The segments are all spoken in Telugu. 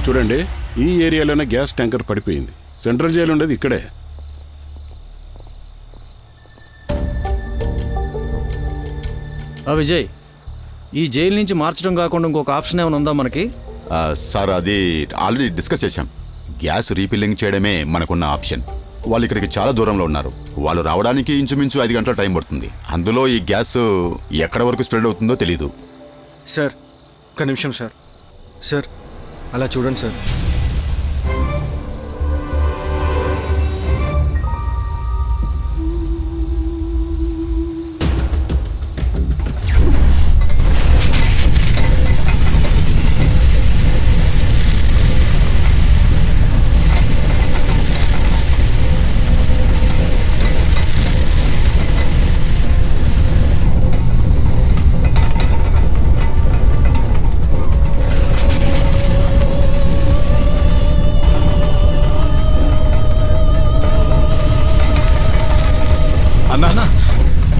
చూడండి, ఈ ఏరియాలోనే గ్యాస్ ట్యాంకర్ పడిపోయింది. సెంట్రల్ జైలు ఉండేది ఇక్కడే. విజయ్, ఈ జైలు నుంచి మార్చడం కాకుండా ఇంకొక ఆప్షన్ ఏమైనా ఉందా మనకి? సార్, అది ఆల్రెడీ డిస్కస్ చేశాం. గ్యాస్ రీఫిల్లింగ్ చేయడమే మనకున్న ఆప్షన్. వాళ్ళు ఇక్కడికి చాలా దూరంలో ఉన్నారు. వాళ్ళు రావడానికి ఇంచుమించు 5 గంటల టైం పడుతుంది. అందులో ఈ గ్యాస్ ఎక్కడ వరకు స్ప్రెడ్ అవుతుందో తెలీదు. సార్, ఒక్క నిమిషం సార్. సార్, అలా చూడండి సార్.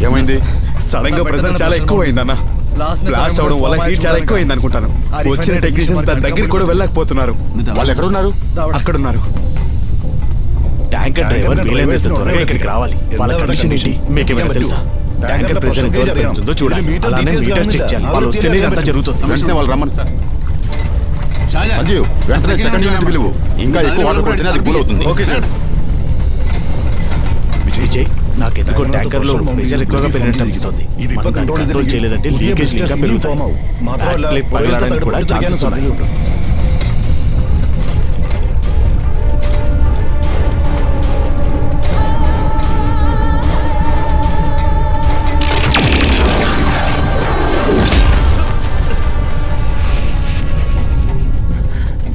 ఏమైంది? సడన్ గా ప్రెషర్ చాలా ఎక్కువైంది అన్న. బ్లాస్ట్ అవడం వల్ల హీట్ చాలా ఎక్కువైంది అనుకుంటాను. వచ్చిన టెక్నీషియన్స్ దాని దగ్గరికి కూడా వెళ్ళకపోతున్నారు. వాళ్ళు ఎక్కడున్నారు? అక్కడున్నారు. ట్యాంకర్ డ్రైవర్ వీలైనంత త్వరగా ఇక్కడికి రావాలి. వాళ్ళ కండిషన్ ఏంటి మీకేమైనా తెలుసా? ట్యాంకర్ ప్రెషర్ ఎంత వరకు పెరుగుతుందో చూడాలి. అలానే మీటర్ చెక్ చేయాలి. వాళ్ళు వస్తేనే అంతా జరుగుతుంది. వెంటనే వాళ్ళు రమ్మని సార్. సంజీవ్, వెంటనే సెకండ్ యూనిట్ పిలువు. ఇంకా ఎక్కువ వాటర్ పడితే అది కూల్ అవుతుంది. Okay sir. విజయ్, నాకెందుకో ట్యాంకర్ లో ప్రెషర్ ఎక్కువగా పెరిగినట్టు అనిపిస్తుంది. మనం దాన్ని కంట్రోల్ చేయలేదంటే లీకేజ్ ఇంకా పెరుగుతాయి. ప్లేట్ పగలడానికి కూడా ఛాన్సెస్ ఉన్నాయి.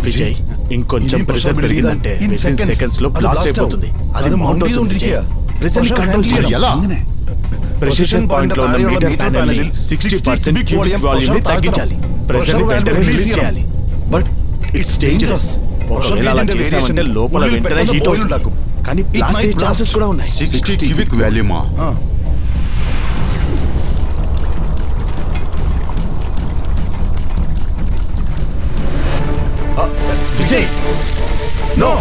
విజయ్, ఇంకొంచెం ప్రెషర్ పెరిగిందంటే వితిన్ సెకండ్స్ లో బ్లాస్ట్ అయిపోతుంది. అది మౌంట్ అవుతుంది. విజయ్, ప్రెషర్ ని కంట్రోల్ చేయాలి. ఎలా? ప్రెసిషన్ పాయింట్ లో ఉన్న మీటర్ ప్యానెల్ ని 60% క్యూబిక్ వాల్యూమ్ ని తగ్గించాలి. ప్రెషర్ ని వెంటనే రిలీజ్ చేయాలి. But it's dangerous. ఒకవేళ అలా చేసామంటే లోపల వెంటనే హీట్ అవుతుంది. కానీ బ్లాస్ట్ అయ్యే ఛాన్సెస్ కూడా ఉన్నాయి. 60 క్యూబిక్ వాల్యూమా? విజయ్, నో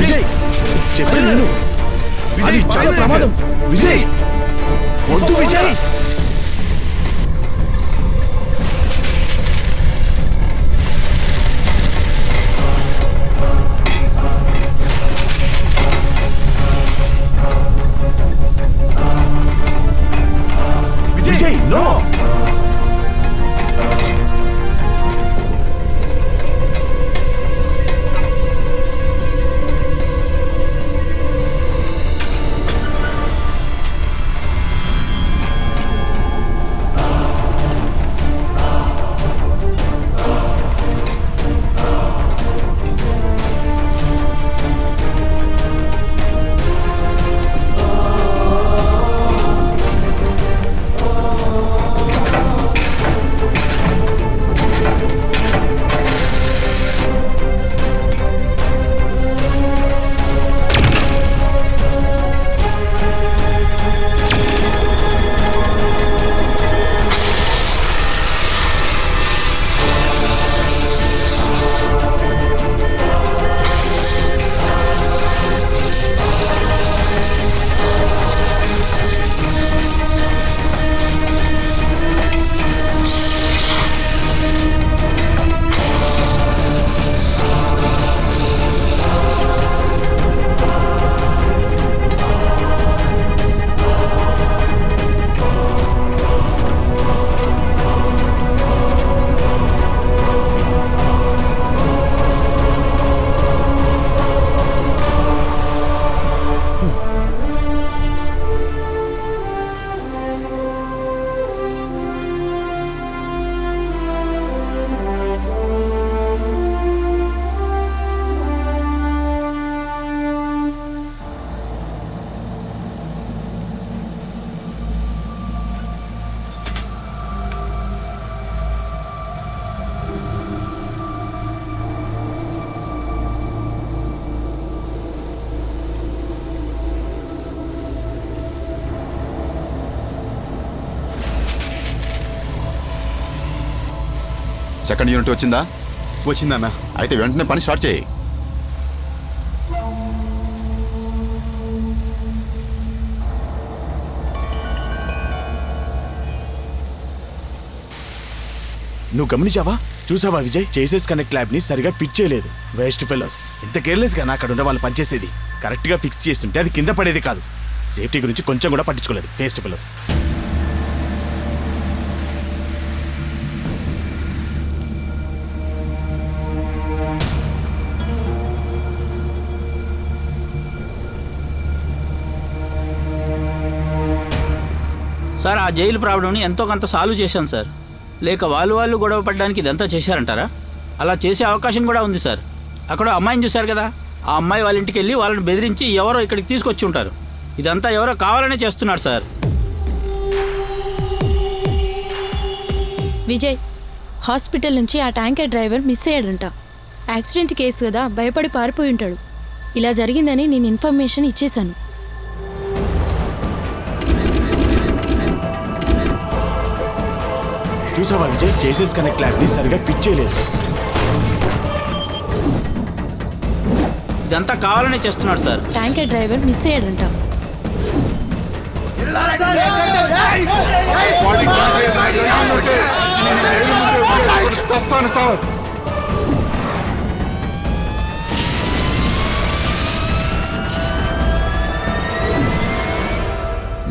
విజయ్, చెప్పేది నేను. అది చాలా ప్రమాదం. విజయ్, వద్దు Vijay. Vijay, no. Second unit వచ్చిందా? వచ్చిందన్నా. అయితే వెంటనే పని స్టార్ట్ చేయి. నువ్వు గమనించావా? చూసావా విజయ్, చేసేస్ కనెక్ట్ ల్యాబ్ ని సరిగా ఫిట్ చేయలేదు. Waste fellows. ఇంత కేర్లెస్ గా అక్కడ ఉన్న వాళ్ళు పనిచేసేది. కరెక్ట్ గా ఫిక్స్ చేస్తుంటే అది కింద పడేది కాదు. సేఫ్టీ గురించి కొంచెం కూడా పట్టించుకోలేదు. Waste fellows. సార్ ఆ జైలు ప్రాబ్లంని ఎంతో కొంత సాల్వ్ చేశాను సార్. లేక వాళ్ళు గొడవ పడడానికి ఇదంతా చేశారంటారా? అలా చేసే అవకాశం కూడా ఉంది సార్. అక్కడ అమ్మాయిని చూశారు కదా, ఆ అమ్మాయి వాళ్ళ ఇంటికి వెళ్ళి వాళ్ళని బెదిరించి ఎవరో ఇక్కడికి తీసుకొచ్చి ఉంటారు. ఇదంతా ఎవరో కావాలనే చేస్తున్నారు సార్. విజయ్, హాస్పిటల్ నుంచి ఆ ట్యాంకర్ డ్రైవర్ మిస్ అయ్యాడంట. యాక్సిడెంట్ కేసు కదా, భయపడి పారిపోయి ఉంటాడు. ఇలా జరిగిందని నేను ఇన్ఫర్మేషన్ ఇచ్చేశాను. చూసావా విజయ్, చేసేస్ కనెక్ట్ ల్యాబ్ ని సరిగా ఫిట్ చేయలేదు. ఇదంతా కావాలనే చేస్తున్నారు సార్. ట్యాంకర్ డ్రైవర్ మిస్ అయ్యాడంట.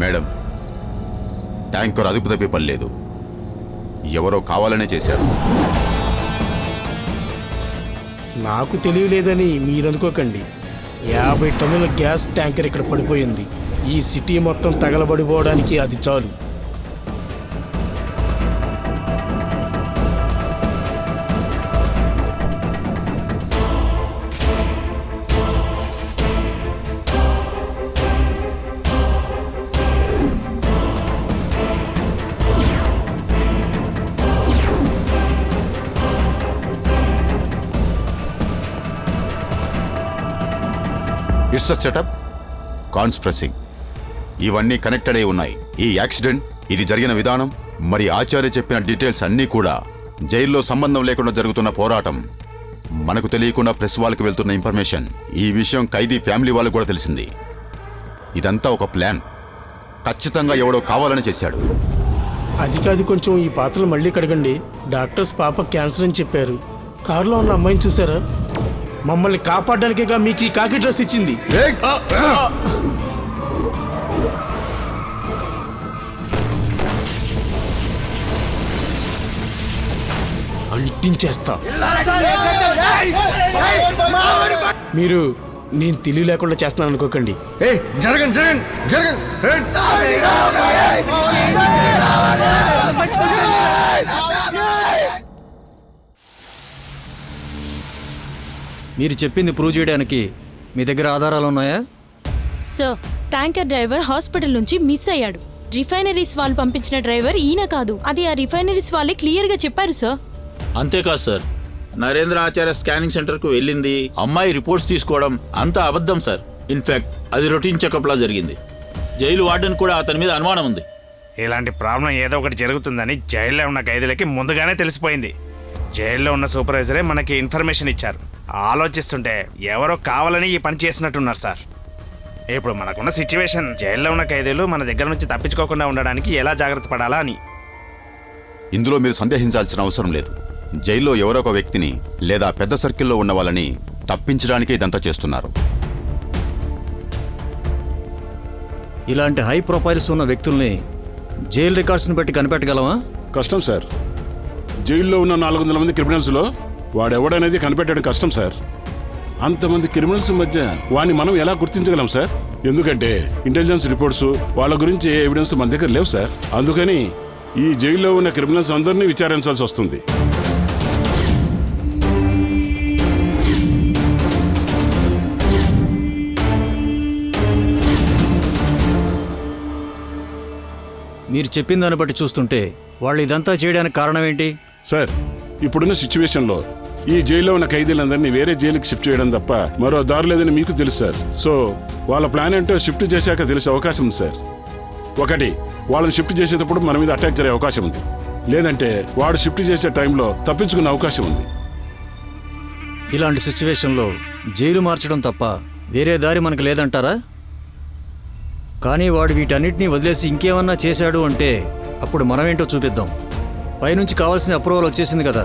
మేడం, ట్యాంకర్ అదుపు తప్పే పని లేదు. ఎవరో కావాలనే చేశారు. నాకు తెలియలేదని మీరనుకోకండి. 50 టన్నుల గ్యాస్ ట్యాంకర్ ఇక్కడ పడిపోయింది. ఈ సిటీ మొత్తం తగలబడిపోవడానికి అది చాలు. It's a setup, conspiracy. ఇవన్నీ కనెక్టెడ్ అయి ఉన్నాయి. ఈ యాక్సిడెంట్, ఇది జరిగిన విధానం, మరి ఆచార్య చెప్పిన డీటెయిల్స్ అన్నీ కూడా జైల్లో సంబంధం లేకుండా జరుగుతున్న పోరాటం, మనకు తెలియకుండా ప్రెస్ వాళ్ళకి వెళ్తున్న ఇన్ఫర్మేషన్, ఈ విషయం ఖైదీ ఫ్యామిలీ వాళ్ళకు కూడా తెలిసింది. ఇదంతా ఒక ప్లాన్. ఖచ్చితంగా ఎవడో కావాలని చేశాడు. అది కాదు, కొంచెం ఈ పాత్రలు మళ్ళీ కడగండి. డాక్టర్స్ పాప క్యాన్సర్ అని చెప్పారు. కారులో ఉన్న అమ్మాయిని చూసారా? మమ్మల్ని కాపాడడానికేగా మీకు ఈ కాకి డ్రెస్ ఇచ్చింది. అంటించేస్తా. మీరు నేను తెలివి లేకుండా చేస్తున్నాను అనుకోకండి. జరగండి జరగండి జరగండి. మీరు చెప్పింది ప్రూవ్ చేయడానికి మీ దగ్గర ఆధారాలు ఉన్నాయా? సార్, ట్యాంకర్ డ్రైవర్ హాస్పిటల్ నుంచి మిస్ అయ్యాడు. రిఫైనరీస్ వాళ్ళు పంపించిన డ్రైవర్ ఈయన కాదు. అది ఆ రిఫైనరీస్ వాళ్ళే క్లియర్గా చెప్పారు సార్. అంతేకాదు సార్, నరేంద్ర ఆచార్య స్కానింగ్ సెంటర్కు వెళ్ళింది, అమ్మాయి రిపోర్ట్స్ తీసుకోవడం అంతా అబద్ధం సార్. ఇన్ఫాక్ట్ అది రొటీన్ చెకప్లా జరిగింది. జైలు వార్డెన్ కూడా అతని మీద అనుమానం ఉంది. ఇలాంటి ప్రాబ్లం ఏదో ఒకటి జరుగుతుందని జైల్లో ఉన్న ఖైదీలకి ముందుగానే తెలిసిపోయింది. జైల్లో ఉన్న సూపర్వైజరే మనకి ఇన్ఫర్మేషన్ ఇచ్చారు. ఆలోచిస్తుంటే ఎవరో కావాలని ఈ పని చేసినట్టున్నారు సార్. ఇప్పుడు మనకున్న సిచ్యువేషన్, జైల్లో ఉన్న ఖైదీలు మన దగ్గర నుంచి తప్పించుకోకుండా ఉండడానికి ఎలా జాగ్రత్త పడాలా అని. ఇందులో మీరు సందేహించాల్సిన అవసరం లేదు. జైల్లో ఎవరో ఒక వ్యక్తిని లేదా పెద్ద సర్కిల్లో ఉన్న వాళ్ళని తప్పించడానికే ఇదంతా చేస్తున్నారు. ఇలాంటి హై ప్రొఫైల్స్ ఉన్న వ్యక్తుల్ని జైలు రికార్డ్స్ని బట్టి కనిపెట్టగలమా? కష్టం సార్. జైల్లో ఉన్న 400 మంది క్రిమినల్స్లో వాడెవడనేది కనిపెట్టడం కష్టం సార్. అంతమంది క్రిమినల్స్ మధ్య వాడిని మనం ఎలా గుర్తించగలం సార్? ఎందుకంటే ఇంటెలిజెన్స్ రిపోర్ట్స్ వాళ్ళ గురించి ఏ ఎవిడెన్స్ మన దగ్గర లేవు సార్. అందుకని ఈ జైల్లో ఉన్న క్రిమినల్స్ అందరినీ విచారించాల్సి వస్తుంది. మీరు చెప్పిన దాన్ని బట్టి చూస్తుంటే వాళ్ళు ఇదంతా చేయడానికి కారణం ఏంటి? సార్, ఇప్పుడున్న సిచ్యువేషన్లో ఈ జైల్లో ఉన్న ఖైదీలందరినీ వేరే జైలుకి షిఫ్ట్ చేయడం తప్ప మరో దారి లేదని మీకు తెలుసు సార్. సో వాళ్ళ ప్లాన్ ఏంటో షిఫ్ట్ చేశాక తెలిసే అవకాశం ఉంది సార్. ఒకటి, వాళ్ళని షిఫ్ట్ చేసేటప్పుడు మన మీద అటాక్ జరిగే అవకాశం ఉంది. లేదంటే వాడు షిఫ్ట్ చేసే టైంలో తప్పించుకునే అవకాశం ఉంది. ఇలాంటి సిచ్యువేషన్లో జైలు మార్చడం తప్ప వేరే దారి మనకు లేదంటారా? కానీ వాడు వీటన్నిటినీ వదిలేసి ఇంకేమన్నా చేశాడు అంటే అప్పుడు మనమేంటో చూపిద్దాం. పైనుంచి కావాల్సిన అప్రూవల్ వచ్చేసింది కదా,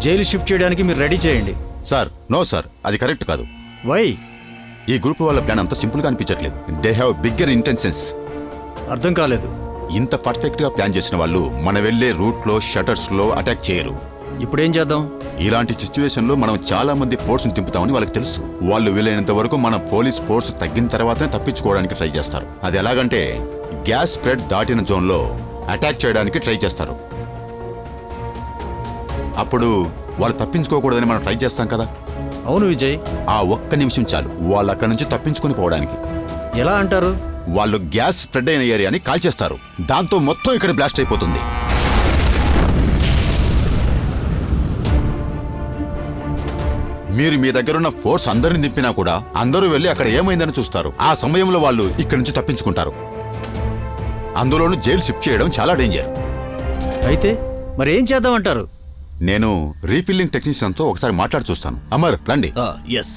జైలు షిఫ్ట్ చేయడానికి మీరు రెడీ చేయండి. సార్, నో సార్, అది కరెక్ట్ కాదు. వై? ఈ గ్రూప్ వాళ్ళ ప్లాన్ అంత సింపుల్గా అనిపించట్లేదు. They have bigger intentions. అర్థం కాలేదు. ఇంత పర్ఫెక్ట్గా ప్లాన్ చేసిన వాళ్ళు మన వెళ్ళే రూట్లో షటర్స్లో అటాక్ చేయరు. ఇప్పుడేం చేద్దాం? ఇలాంటి సిచ్యువేషన్లో మనం చాలా మంది ఫోర్స్ని తింపుతామని వాళ్ళకి తెలుసు. వాళ్ళు వీలైనంత వరకు మన పోలీస్ ఫోర్స్ తగ్గిన తర్వాతనే తప్పించుకోవడానికి ట్రై చేస్తారు. అది ఎలాగంటే గ్యాస్ స్ప్రెడ్ దాటిన జోన్లో అటాక్ చేయడానికి ట్రై చేస్తారు. అప్పుడు వాళ్ళు తప్పించుకోకూడదని మనం ట్రై చేస్తాం కదా. అవును విజయ్, ఆ ఒక్క నిమిషం చాలు వాళ్ళు అక్కడి నుంచి తప్పించుకొని పోవడానికి. ఎలా అంటారు? వాళ్ళు గ్యాస్ స్ప్రెడ్ అయిన ఏరియాని కాల్చేస్తారు. దాంతో మొత్తం ఇక్కడ బ్లాస్ట్ అయిపోతుంది. మీరు మీ దగ్గరున్న ఫోర్స్ అందరిని దింపినా కూడా అందరూ వెళ్ళి అక్కడ ఏమైందని చూస్తారు. ఆ సమయంలో వాళ్ళు ఇక్కడి నుంచి తప్పించుకుంటారు. అందులోనూ జైలు షిఫ్ట్ చేయడం చాలా డేంజర్. అయితే మరి ఏం చేద్దామంటారు? నేను రీఫిల్లింగ్ టెక్నీషియన్తో ఒకసారి మాట్లాడి చూస్తాను. అమర్, రండి. ఎస్.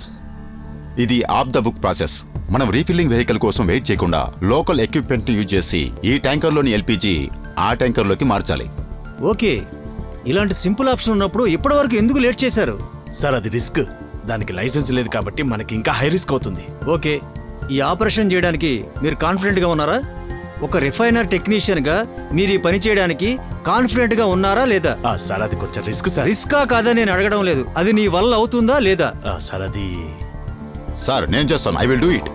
ఇది ఆఫ్ ద బుక్ ప్రాసెస్. మనం రీఫిల్లింగ్ వెహికల్ కోసం వెయిట్ చేయకుండా లోకల్ ఎక్విప్మెంట్ యూజ్ చేసి ఈ ట్యాంకర్లోని ఎల్పీజీ ఆ ట్యాంకర్లోకి మార్చాలి. ఓకే, ఇలాంటి సింపుల్ ఆప్షన్ ఉన్నప్పుడు ఇప్పటివరకు ఎందుకు లేట్ చేశారు? సార్, అది రిస్క్. దానికి లైసెన్స్ లేదు కాబట్టి మనకి ఇంకా హై రిస్క్ అవుతుంది. ఓకే, ఈ ఆపరేషన్ చేయడానికి మీరు కాన్ఫిడెంట్గా ఉన్నారా? ఒక రిఫైనర్ టెక్నీషియన్గా మీరు ఈ పని చేయడానికి కాన్ఫిడెంట్గా ఉన్నారా లేదా? సార్, అది కొంచెం రిస్క్ సార్. రిస్కా కాదా నేను అడగడం లేదు, అది నీ వల్ల అవుతుందా లేదా? సార్, అది సార్, నేను చేస్తాను. I will do it.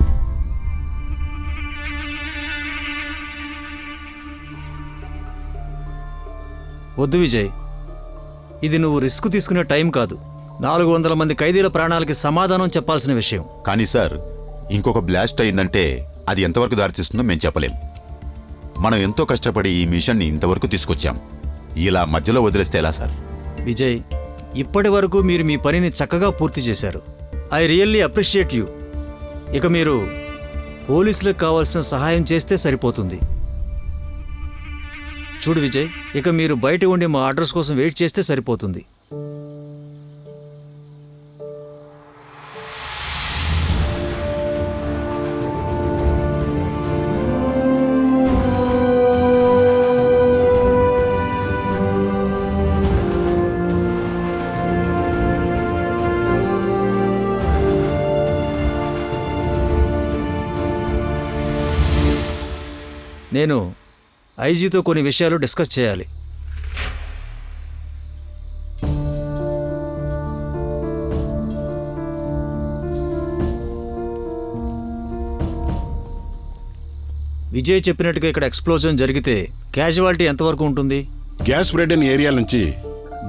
వద్దు విజయ్, ఇది నువ్వు రిస్క్ తీసుకునే టైం కాదు. 400 మంది ఖైదీల ప్రాణాలకి సమాధానం చెప్పాల్సిన విషయం. కానీ సార్, ఇంకొక బ్లాస్ట్ అయిందంటే అది ఎంతవరకు దారితీస్తుందో మేము చెప్పలేం. మనం ఎంతో కష్టపడి ఈ మిషన్ని ఇంతవరకు తీసుకొచ్చాం. ఇలా మధ్యలో వదిలేస్తే ఎలా సార్? విజయ్, ఇప్పటి వరకు మీరు మీ పనిని చక్కగా పూర్తి చేశారు. I really appreciate you. ఇక మీరు పోలీసులకు కావాల్సిన సహాయం చేస్తే సరిపోతుంది. చూడు విజయ్, ఇక మీరు బయట ఉండి మా అడ్రస్ కోసం వెయిట్ చేస్తే సరిపోతుంది. నేను ఐజీతో కొన్ని విషయాలు డిస్కస్ చేయాలి. విజయ్ చెప్పినట్టుగా ఇక్కడ ఎక్స్ప్లోజన్ జరిగితే క్యాజువాలిటీ ఎంతవరకు ఉంటుంది? గ్యాస్ స్ప్రెడ్ అయిన ఏరియా నుంచి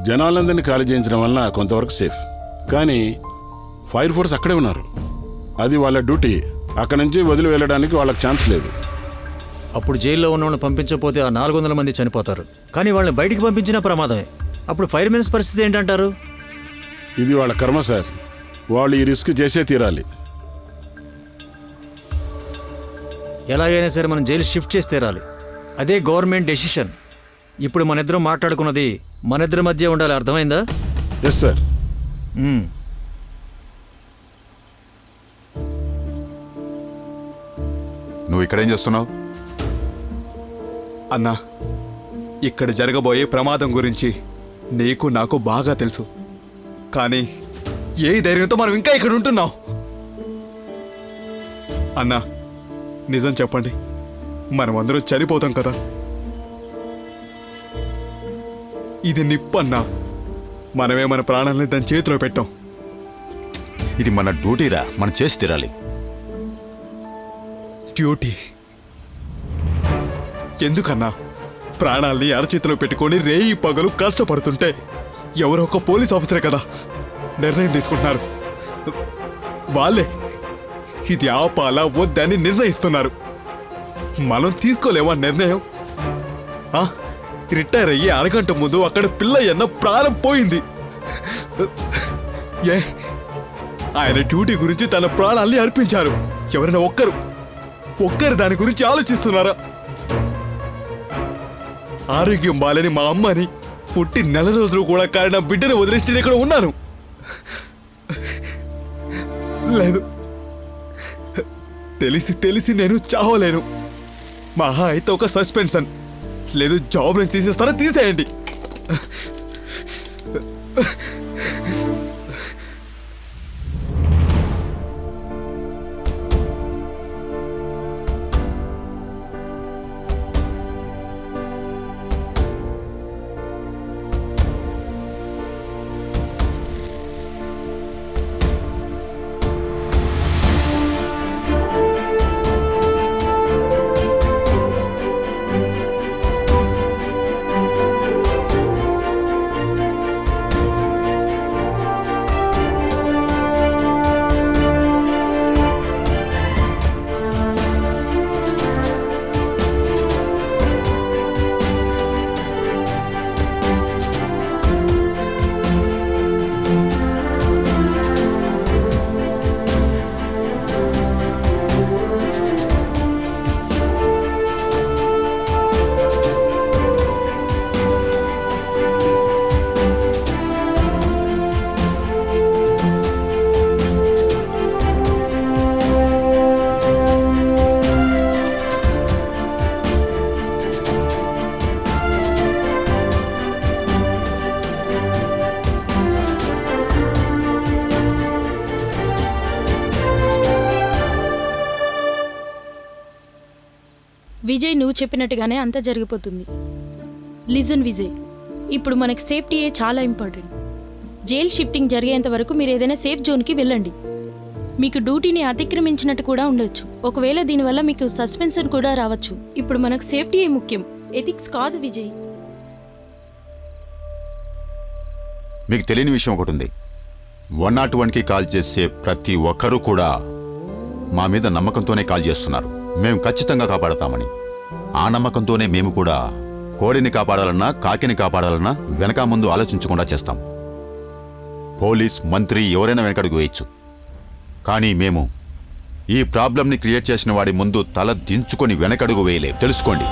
జనాలందరినీ ఖాళీ చేయించడం వల్ల కొంతవరకు సేఫ్. కానీ ఫైర్ ఫోర్స్ అక్కడే ఉన్నారు. అది వాళ్ళ డ్యూటీ. అక్కడి నుంచి వదిలి వెళ్ళడానికి వాళ్ళకి ఛాన్స్ లేదు. అప్పుడు జైల్లో ఉన్న వాళ్ళని పంపించకపోతే ఆ 400 మంది చనిపోతారు. కానీ వాళ్ళని బయటికి పంపించినా ప్రమాదమే. అప్పుడు ఫైర్ మెన్స్ పరిస్థితి ఏంటంటారు? ఇది వాళ్ళ కర్మ సార్. వాళ్ళు ఈ రిస్క్ చేసే తీరాలి. ఎలాగైనా సరే మనం జైలు షిఫ్ట్ చేసి తీరాలి. అదే గవర్నమెంట్ డెసిషన్. ఇప్పుడు మనిద్దరం మాట్లాడుకున్నది మనిద్దరి మధ్య ఉండాలి, అర్థమైందా? Yes sir. నువ్వు ఇక్కడేం చేస్తున్నావు? అన్నా, ఇక్కడ జరగబోయే ప్రమాదం గురించి నీకు నాకు బాగా తెలుసు. కానీ ఏ ధైర్యంతో మనం ఇంకా ఇక్కడ ఉంటున్నాం? అన్నా, నిజం చెప్పండి, మనం అందరూ చనిపోతాం కదా. ఇది నిప్పన్నా. మనమే మన ప్రాణాలని దాని చేతిలో పెట్టాం. ఇది మన డ్యూటీరా, మనం చేసి తీరాలి. డ్యూటీ ఎందుకన్నా? ప్రాణాల్ని అరచేతిలో పెట్టుకొని రేయి పగలు కష్టపడుతుంటే ఎవరో ఒక పోలీస్ ఆఫీసరే కదా నిర్ణయం తీసుకుంటున్నారు. వాళ్ళే ఇది ఆపాలా వద్దని నిర్ణయిస్తున్నారు. మనం తీసుకోలేమా నిర్ణయం? రిటైర్ అయ్యి అరగంట ముందు అక్కడ పిల్లయ్యన్న ప్రాణం పోయింది. ఏ ఆయన డ్యూటీ గురించి తన ప్రాణాల్ని అర్పించారు. ఎవరైనా ఒక్కరు దాని గురించి ఆలోచిస్తున్నారా? ఆరోగ్యం బాలని మా అమ్మని పుట్టి నెల రోజులు కూడా కారణం బిడ్డను వదిలేసి ఇక్కడ ఉన్నాను. లేదు, తెలిసి తెలిసి నేను చావలేను. మహా అయితే ఒక సస్పెన్షన్, లేదు జాబ్ నుంచి తీసేస్తారా, తీసేయండి. విజయ్, నువ్వు చెప్పినట్టుగానే అంతా జరిగిపోతుంది. లిజన్ విజయ్, ఇప్పుడు మనకి సేఫ్టీయే చాలా ఇంపార్టెంట్. జైల్ షిఫ్టింగ్ జరిగేంత వరకు మీరు ఏదైనా సేఫ్ జోన్కి వెళ్ళండి. మీకు డ్యూటీని అతిక్రమించినట్టు కూడా ఉండొచ్చు. ఒకవేళ దీనివల్ల మీకు సస్పెన్షన్ కూడా రావచ్చు. ఇప్పుడు మనకు సేఫ్టీయే ముఖ్యం, ఎథిక్స్ కాదు విజయ్. మీకు తెలియని విషయం ఒకటి ఉంది. 101కి కాల్ చేసే ప్రతి ఒక్కరూ కూడా మా మీద నమ్మకంతోనే కాల్ చేస్తున్నారు. మేము ఖచ్చితంగా కాపాడతామని. ఆ నమ్మకంతోనే మేము కూడా కోడిని కాపాడాలన్నా కాకిని కాపాడాలన్నా వెనక ముందు ఆలోచించకుండా చేస్తాం. పోలీస్, మంత్రి ఎవరైనా వెనకడుగు వేయచ్చు. కానీ మేము ఈ ప్రాబ్లంని క్రియేట్ చేసిన వాడి ముందు తల దించుకొని వెనకడుగు వేయలేం. తెలుసుకోండి.